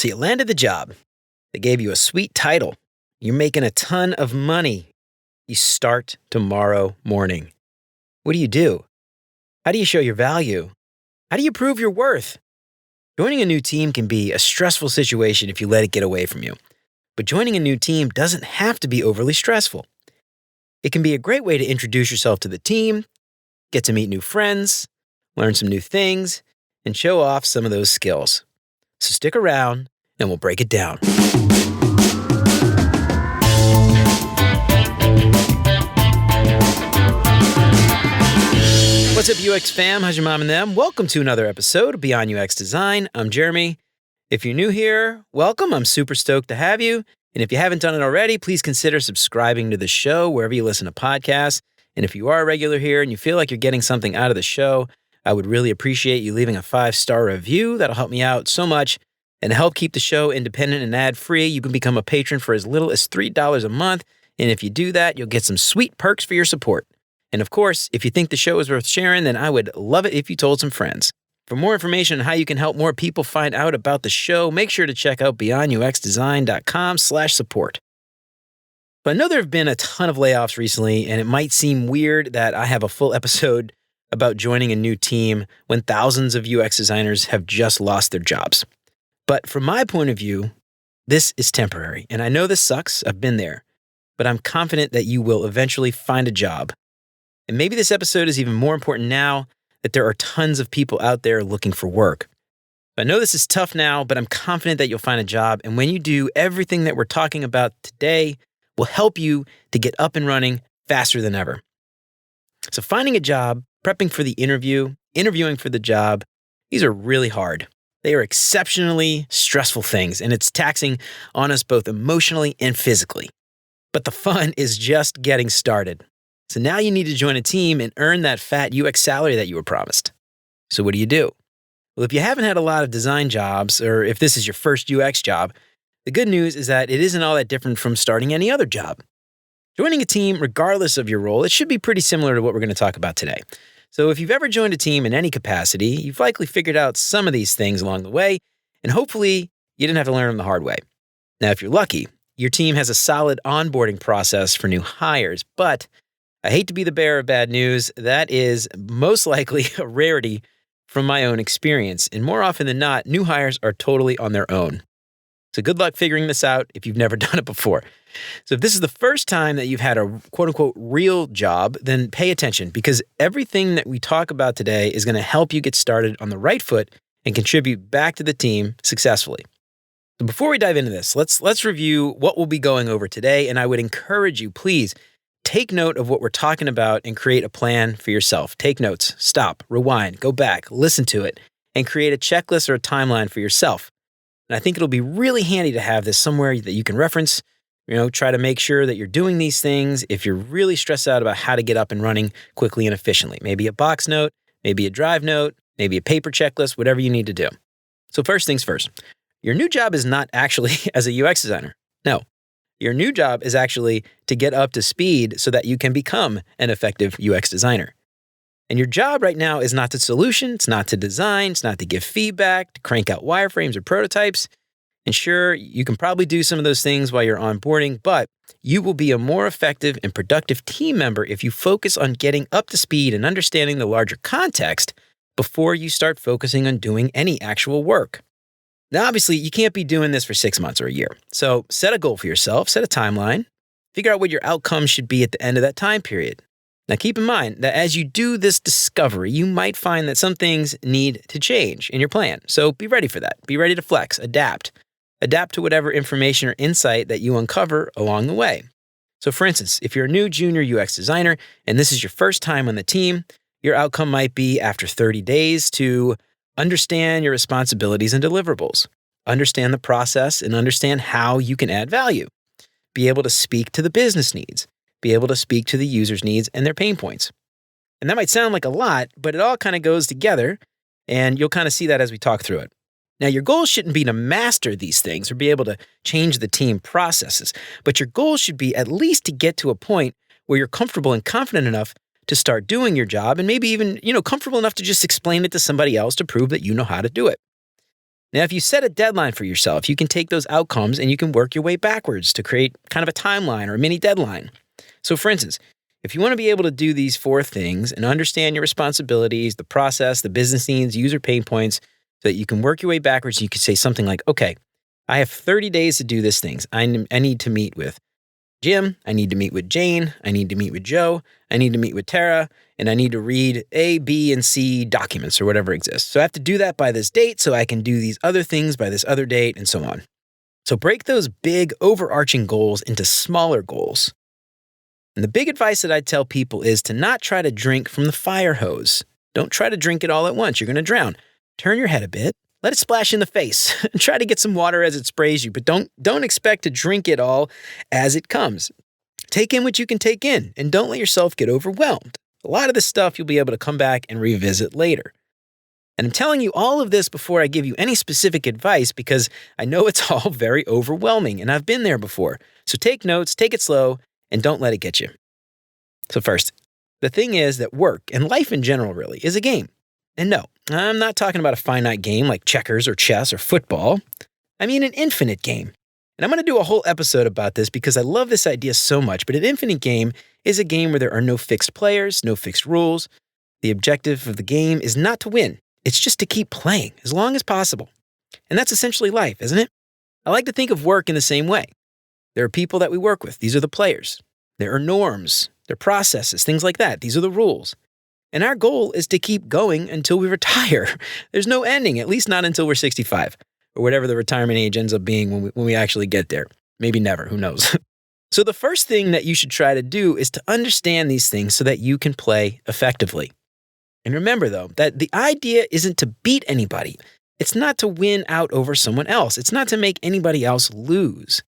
So you landed the job. They gave you a sweet title. You're making a ton of money. You start tomorrow morning. What do? How do you show your value? How do you prove your worth? Joining a new team can be a stressful situation if you let it get away from you. But joining a new team doesn't have to be overly stressful. It can be a great way to introduce yourself to the team, get to meet new friends, learn some new things, and show off some of those skills. So stick around and we'll break it down. What's up, UX fam? How's your mom and them? Welcome to another episode of Beyond UX Design. I'm Jeremy. If you're new here, welcome. I'm super stoked to have you. And if you haven't done it already, please consider subscribing to the show wherever you listen to podcasts. And if you are a regular here and you feel like you're getting something out of the show, I would really appreciate you leaving a 5-star review. That'll help me out so much. And to help keep the show independent and ad-free, you can become a patron for as little as $3 a month. And if you do that, you'll get some sweet perks for your support. And of course, if you think the show is worth sharing, then I would love it if you told some friends. For more information on how you can help more people find out about the show, make sure to check out beyonduxdesign.com/support. But I know there have been a ton of layoffs recently, and it might seem weird that I have a full episode about joining a new team when thousands of UX designers have just lost their jobs. But from my point of view, this is temporary. And I know this sucks. I've been there. But I'm confident that you will eventually find a job. And maybe this episode is even more important now that there are tons of people out there looking for work. I know this is tough now, but I'm confident that you'll find a job. And when you do, everything that we're talking about today will help you to get up and running faster than ever. So finding a job, prepping for the interview, interviewing for the job, these are really hard. They are exceptionally stressful things, and it's taxing on us both emotionally and physically. But the fun is just getting started. So now you need to join a team and earn that fat UX salary that you were promised. So what do? Well, if you haven't had a lot of design jobs, or if this is your first UX job, the good news is that it isn't all that different from starting any other job. Joining a team, regardless of your role, it should be pretty similar to what we're going to talk about today. So if you've ever joined a team in any capacity, you've likely figured out some of these things along the way, and hopefully you didn't have to learn them the hard way. Now, if you're lucky, your team has a solid onboarding process for new hires, but I hate to be the bearer of bad news. That is most likely a rarity from my own experience. And more often than not, new hires are totally on their own. So good luck figuring this out if you've never done it before. So if this is the first time that you've had a quote unquote real job, then pay attention because everything that we talk about today is going to help you get started on the right foot and contribute back to the team successfully. So before we dive into this, let's review what we'll be going over today. And I would encourage you, please, take note of what we're talking about and create a plan for yourself. Take notes, stop, rewind, go back, listen to it, and create a checklist or a timeline for yourself. And I think it'll be really handy to have this somewhere that you can reference. Try to make sure that you're doing these things if you're really stressed out about how to get up and running quickly and efficiently. Maybe a box note, maybe a drive note, maybe a paper checklist, whatever you need to do. So first things first, your new job is not actually as a UX designer. No. Your new job is actually to get up to speed so that you can become an effective UX designer. And your job right now is not to solution, it's not to design, it's not to give feedback, to crank out wireframes or prototypes. And sure, you can probably do some of those things while you're onboarding, but you will be a more effective and productive team member if you focus on getting up to speed and understanding the larger context before you start focusing on doing any actual work. Now, obviously, you can't be doing this for 6 months or a year. So set a goal for yourself, set a timeline, figure out what your outcome should be at the end of that time period. Now, keep in mind that as you do this discovery, you might find that some things need to change in your plan. So be ready for that. Be ready to flex, adapt to whatever information or insight that you uncover along the way. So for instance, if you're a new junior UX designer and this is your first time on the team, your outcome might be after 30 days to understand your responsibilities and deliverables, understand the process, and understand how you can add value. Be able to speak to the business needs, be able to speak to the user's needs and their pain points. And that might sound like a lot, but it all kind of goes together, and you'll kind of see that as we talk through it. Now, your goal shouldn't be to master these things or be able to change the team processes, but your goal should be at least to get to a point where you're comfortable and confident enough to start doing your job and maybe even, comfortable enough to just explain it to somebody else to prove that you know how to do it. Now, if you set a deadline for yourself, you can take those outcomes and you can work your way backwards to create kind of a timeline or a mini deadline. So for instance, if you want to be able to do these 4 things and understand your responsibilities, the process, the business needs, user pain points, so that you can work your way backwards, you could say something like, okay, I have 30 days to do these things. I need to meet with Jim, I need to meet with Jane, I need to meet with Joe, I need to meet with Tara, and I need to read A, B, and C documents or whatever exists. So I have to do that by this date so I can do these other things by this other date and so on. So break those big overarching goals into smaller goals. And the big advice that I tell people is to not try to drink from the fire hose. Don't try to drink it all at once. You're going to drown. Turn your head a bit. Let it splash in the face and try to get some water as it sprays you, but don't expect to drink it all as it comes. Take in what you can take in and don't let yourself get overwhelmed. A lot of this stuff you'll be able to come back and revisit later. And I'm telling you all of this before I give you any specific advice because I know it's all very overwhelming and I've been there before. So take notes, take it slow, and don't let it get you. So first, the thing is that work and life in general really is a game. And no, I'm not talking about a finite game like checkers or chess or football. I mean an infinite game. And I'm going to do a whole episode about this because I love this idea so much, but an infinite game is a game where there are no fixed players, no fixed rules. The objective of the game is not to win. It's just to keep playing as long as possible. And that's essentially life, isn't it? I like to think of work in the same way. There are people that we work with. These are the players. There are norms. There are processes, things like that. These are the rules. And our goal is to keep going until we retire. There's no ending, at least not until we're 65, or whatever the retirement age ends up being when we actually get there. Maybe never, who knows? So the first thing that you should try to do is to understand these things so that you can play effectively. And remember, though, that the idea isn't to beat anybody. It's not to win out over someone else. It's not to make anybody else lose.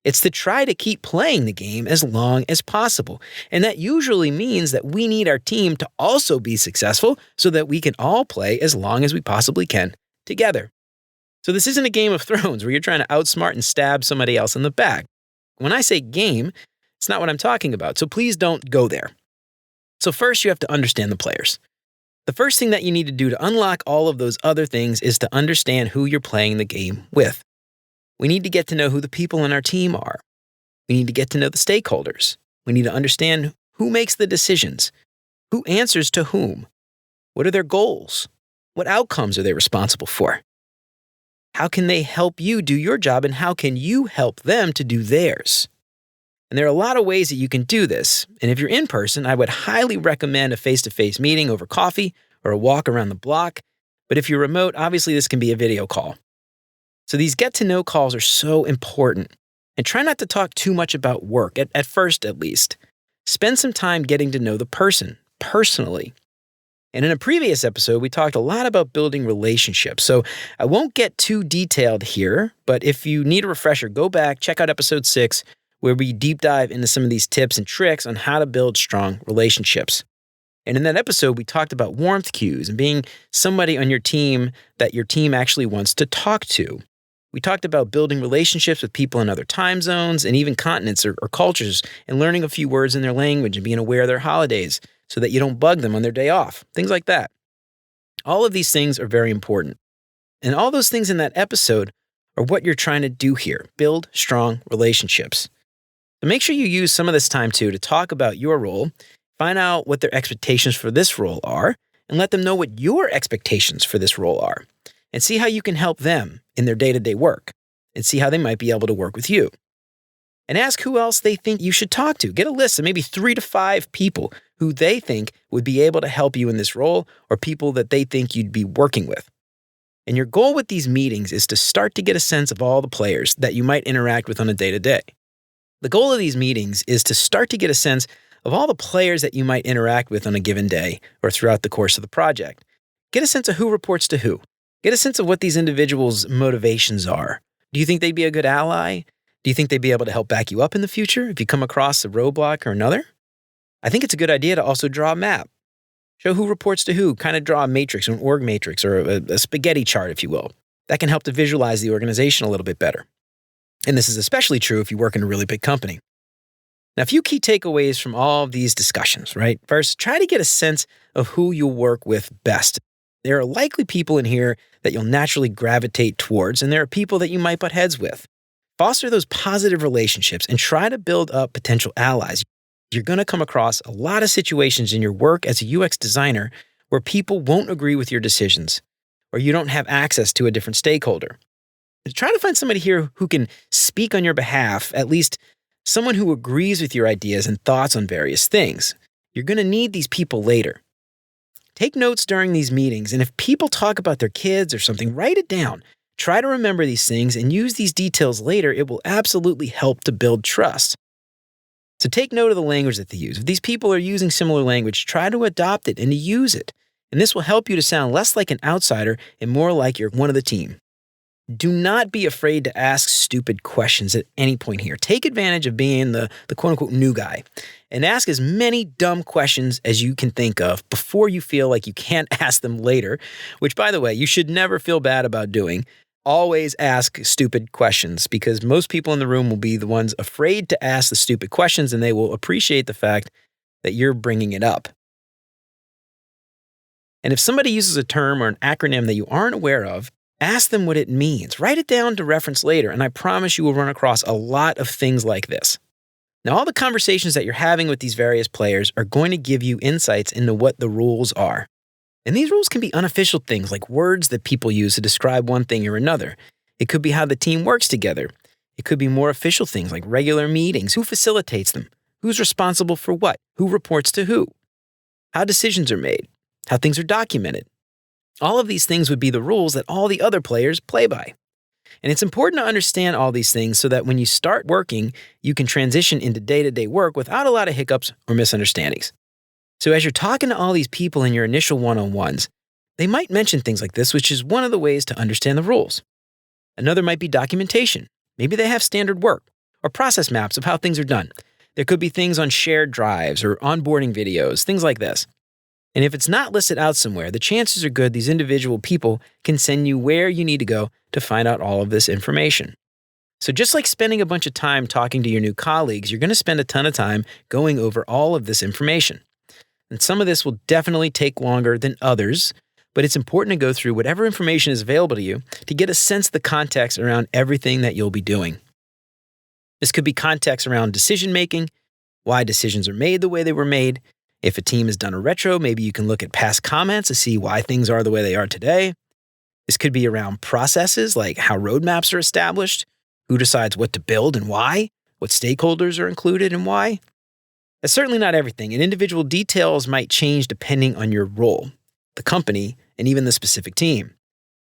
It's to try to keep playing the game as long as possible. And that usually means that we need our team to also be successful so that we can all play as long as we possibly can together. So this isn't a Game of Thrones where you're trying to outsmart and stab somebody else in the back. When I say game, it's not what I'm talking about. So please don't go there. So first, you have to understand the players. The first thing that you need to do to unlock all of those other things is to understand who you're playing the game with. We need to get to know who the people on our team are. We need to get to know the stakeholders. We need to understand who makes the decisions, who answers to whom, what are their goals, what outcomes are they responsible for, how can they help you do your job, and how can you help them to do theirs. And there are a lot of ways that you can do this. And if you're in person, I would highly recommend a face-to-face meeting over coffee or a walk around the block. But if you're remote, obviously this can be a video call. So these get-to-know calls are so important. And try not to talk too much about work, at first at least. Spend some time getting to know the person, personally. And in a previous episode, we talked a lot about building relationships. So I won't get too detailed here, but if you need a refresher, go back, check out episode 6, where we deep dive into some of these tips and tricks on how to build strong relationships. And in that episode, we talked about warmth cues and being somebody on your team that your team actually wants to talk to. We talked about building relationships with people in other time zones and even continents or cultures and learning a few words in their language and being aware of their holidays so that you don't bug them on their day off, things like that. All of these things are very important. And all those things in that episode are what you're trying to do here, build strong relationships. So make sure you use some of this time too to talk about your role, find out what their expectations for this role are, and let them know what your expectations for this role are. And see how you can help them in their day-to-day work, and see how they might be able to work with you. And ask who else they think you should talk to. Get a list of maybe 3 to 5 people who they think would be able to help you in this role, or people that they think you'd be working with. And your goal with these meetings is to start to get a sense of all the players that you might interact with on a day-to-day. The goal of these meetings is to start to get a sense of all the players that you might interact with on a given day or throughout the course of the project. Get a sense of who reports to who. Get a sense of what these individuals' motivations are. Do you think they'd be a good ally? Do you think they'd be able to help back you up in the future if you come across a roadblock or another? I think it's a good idea to also draw a map. Show who reports to who, kind of draw a matrix, an org matrix, or a spaghetti chart, if you will. That can help to visualize the organization a little bit better. And this is especially true if you work in a really big company. Now, a few key takeaways from all of these discussions, right? First, try to get a sense of who you'll work with best. There are likely people in here that you'll naturally gravitate towards, and there are people that you might butt heads with. Foster those positive relationships and try to build up potential allies. You're going to come across a lot of situations in your work as a UX designer where people won't agree with your decisions, or you don't have access to a different stakeholder. Try to find somebody here who can speak on your behalf, at least someone who agrees with your ideas and thoughts on various things. You're going to need these people later. Take notes during these meetings, and if people talk about their kids or something, write it down. Try to remember these things and use these details later. It will absolutely help to build trust. So take note of the language that they use. If these people are using similar language, try to adopt it and to use it. And this will help you to sound less like an outsider and more like you're one of the team. Do not be afraid to ask stupid questions at any point here. Take advantage of being the quote-unquote new guy and ask as many dumb questions as you can think of before you feel like you can't ask them later, which, by the way, you should never feel bad about doing. Always ask stupid questions because most people in the room will be the ones afraid to ask the stupid questions, and they will appreciate the fact that you're bringing it up. And if somebody uses a term or an acronym that you aren't aware of, ask them what it means. Write it down to reference later, and I promise you will run across a lot of things like this. Now, all the conversations that you're having with these various players are going to give you insights into what the rules are. And these rules can be unofficial things like words that people use to describe one thing or another. It could be how the team works together. It could be more official things like regular meetings, who facilitates them, who's responsible for what, who reports to who, how decisions are made, how things are documented. All of these things would be the rules that all the other players play by. And it's important to understand all these things so that when you start working, you can transition into day-to-day work without a lot of hiccups or misunderstandings. So as you're talking to all these people in your initial one-on-ones, they might mention things like this, which is one of the ways to understand the rules. Another might be documentation. Maybe they have standard work or process maps of how things are done. There could be things on shared drives or onboarding videos, things like this. And if it's not listed out somewhere, the chances are good these individual people can send you where you need to go to find out all of this information. So just like spending a bunch of time talking to your new colleagues, you're going to spend a ton of time going over all of this information. And some of this will definitely take longer than others, but it's important to go through whatever information is available to you to get a sense of the context around everything that you'll be doing. This could be context around decision-making, why decisions are made the way they were made. If a team has done a retro, maybe you can look at past comments to see why things are the way they are today. This could be around processes like how roadmaps are established, who decides what to build and why, what stakeholders are included and why. That's certainly not everything, and individual details might change depending on your role, the company, and even the specific team.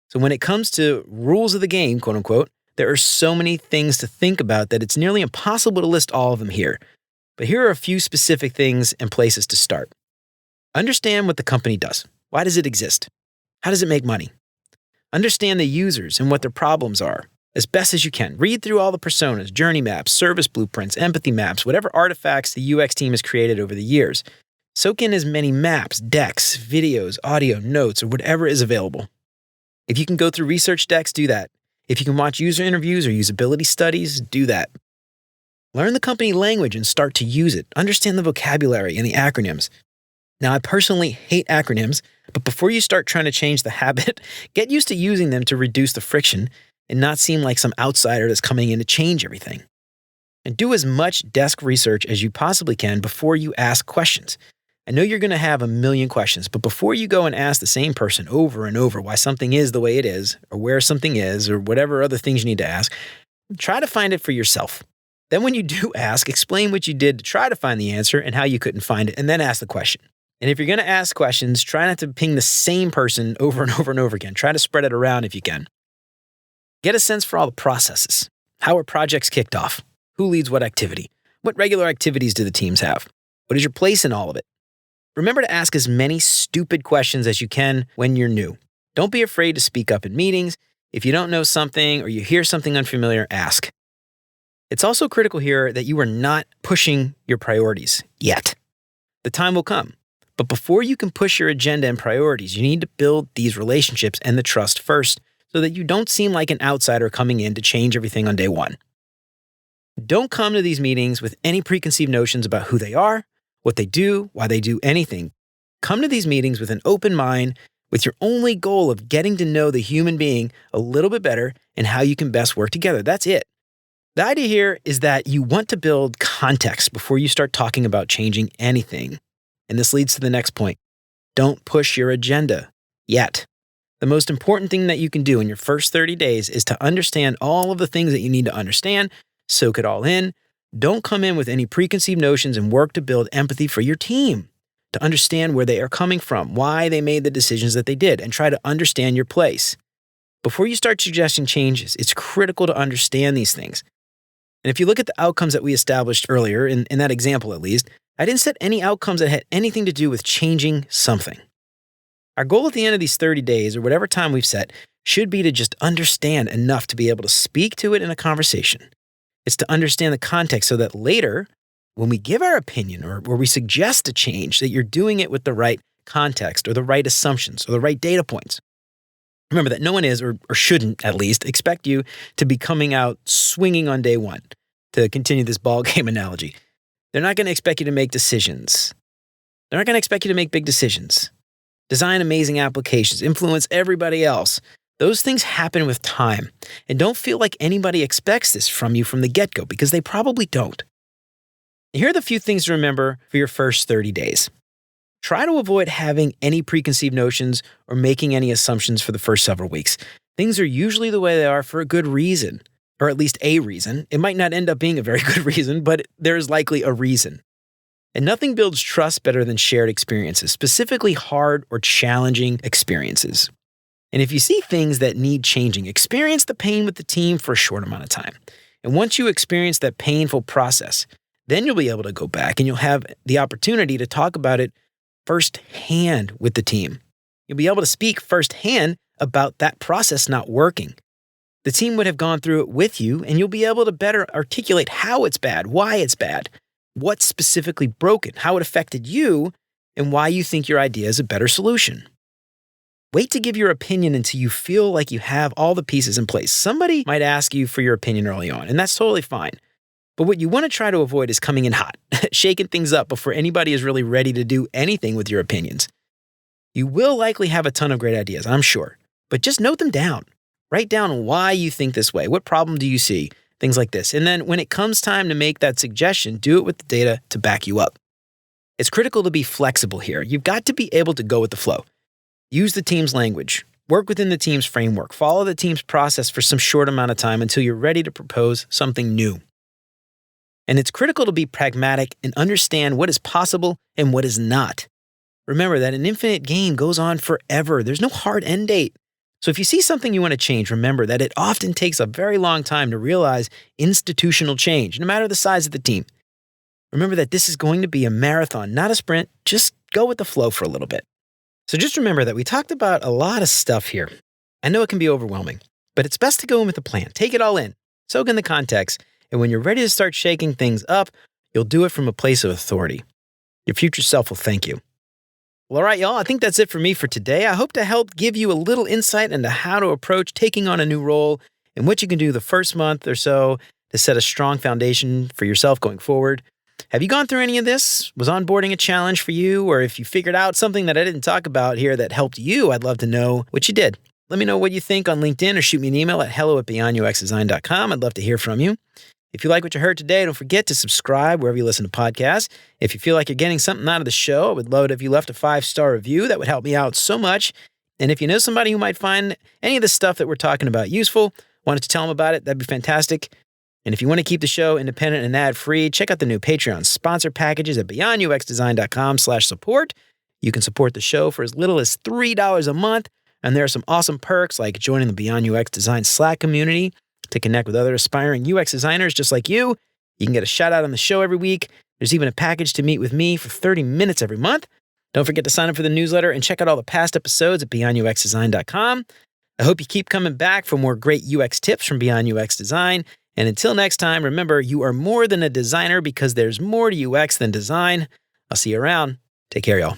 So when it comes to rules of the game, quote unquote, there are so many things to think about that it's nearly impossible to list all of them here. But here are a few specific things and places to start. Understand what the company does. Why does it exist? How does it make money? Understand the users and what their problems are as best as you can. Read through all the personas, journey maps, service blueprints, empathy maps, whatever artifacts the UX team has created over the years. Soak in as many maps, decks, videos, audio, notes, or whatever is available. If you can go through research decks, do that. If you can watch user interviews or usability studies, do that. Learn the company language and start to use it. Understand the vocabulary and the acronyms. Now, I personally hate acronyms, but before you start trying to change the habit, get used to using them to reduce the friction and not seem like some outsider that's coming in to change everything. And do as much desk research as you possibly can before you ask questions. I know you're going to have a million questions, but before you go and ask the same person over and over why something is the way it is, or where something is, or whatever other things you need to ask, try to find it for yourself. Then when you do ask, explain what you did to try to find the answer and how you couldn't find it, and then ask the question. And if you're going to ask questions, try not to ping the same person over and over and over again. Try to spread it around if you can. Get a sense for all the processes. How are projects kicked off? Who leads what activity? What regular activities do the teams have? What is your place in all of it? Remember to ask as many stupid questions as you can when you're new. Don't be afraid to speak up in meetings. If you don't know something or you hear something unfamiliar, ask. It's also critical here that you are not pushing your priorities yet. The time will come. But before you can push your agenda and priorities, you need to build these relationships and the trust first so that you don't seem like an outsider coming in to change everything on day one. Don't come to these meetings with any preconceived notions about who they are, what they do, why they do anything. Come to these meetings with an open mind, with your only goal of getting to know the human being a little bit better and how you can best work together. That's it. The idea here is that you want to build context before you start talking about changing anything. And this leads to the next point. Don't push your agenda yet. The most important thing that you can do in your first 30 days is to understand all of the things that you need to understand, soak it all in. Don't come in with any preconceived notions and work to build empathy for your team, to understand where they are coming from, why they made the decisions that they did, and try to understand your place. Before you start suggesting changes, it's critical to understand these things. And if you look at the outcomes that we established earlier, in that example at least, I didn't set any outcomes that had anything to do with changing something. Our goal at the end of these 30 days, or whatever time we've set, should be to just understand enough to be able to speak to it in a conversation. It's to understand the context so that later, when we give our opinion or we suggest a change, that you're doing it with the right context or the right assumptions or the right data points. Remember that no one is, or shouldn't at least, expect you to be coming out swinging on day one, to continue this ball game analogy. They're not going to expect you to make decisions. They're not going to expect you to make big decisions. Design amazing applications, influence everybody else. Those things happen with time. And don't feel like anybody expects this from you from the get-go, because they probably don't. Here are the few things to remember for your first 30 days. Try to avoid having any preconceived notions or making any assumptions for the first several weeks. Things are usually the way they are for a good reason, or at least a reason. It might not end up being a very good reason, but there's likely a reason. And nothing builds trust better than shared experiences, specifically hard or challenging experiences. And if you see things that need changing, experience the pain with the team for a short amount of time. And once you experience that painful process, then you'll be able to go back and you'll have the opportunity to talk about it firsthand with the team. You'll be able to speak firsthand about that process not working. The team would have gone through it with you, and you'll be able to better articulate how it's bad, why it's bad, what's specifically broken, how it affected you, and why you think your idea is a better solution. Wait to give your opinion until you feel like you have all the pieces in place. Somebody might ask you for your opinion early on, and that's totally fine. But what you want to try to avoid is coming in hot, shaking things up before anybody is really ready to do anything with your opinions. You will likely have a ton of great ideas, I'm sure, but just note them down. Write down why you think this way. What problem do you see? Things like this. And then when it comes time to make that suggestion, do it with the data to back you up. It's critical to be flexible here. You've got to be able to go with the flow. Use the team's language. Work within the team's framework. Follow the team's process for some short amount of time until you're ready to propose something new. And it's critical to be pragmatic and understand what is possible and what is not. Remember that an infinite game goes on forever. There's no hard end date. So if you see something you want to change, remember that it often takes a very long time to realize institutional change, no matter the size of the team. Remember that this is going to be a marathon, not a sprint. Just go with the flow for a little bit. So just remember that we talked about a lot of stuff here. I know it can be overwhelming, but it's best to go in with a plan. Take it all in. Soak in the context. And when you're ready to start shaking things up, you'll do it from a place of authority. Your future self will thank you. Well, all right, y'all, I think that's it for me for today. I hope to help give you a little insight into how to approach taking on a new role and what you can do the first month or so to set a strong foundation for yourself going forward. Have you gone through any of this? Was onboarding a challenge for you? Or if you figured out something that I didn't talk about here that helped you, I'd love to know what you did. Let me know what you think on LinkedIn or shoot me an email at hello@beyonduxdesign.com. I'd love to hear from you. If you like what you heard today, don't forget to subscribe wherever you listen to podcasts. If you feel like you're getting something out of the show, I would love it if you left a 5-star review. That would help me out so much. And if you know somebody who might find any of the stuff that we're talking about useful, wanted to tell them about it, that'd be fantastic. And if you want to keep the show independent and ad-free, check out the new Patreon sponsor packages at beyonduxdesign.com/support. You can support the show for as little as $3 a month. And there are some awesome perks like joining the Beyond UX Design Slack community to connect with other aspiring UX designers just like you. You can get a shout out on the show every week. There's even a package to meet with me for 30 minutes every month. Don't forget to sign up for the newsletter and check out all the past episodes at beyonduxdesign.com. I hope you keep coming back for more great UX tips from Beyond UX Design. And until next time, remember, you are more than a designer because there's more to UX than design. I'll see you around. Take care, y'all.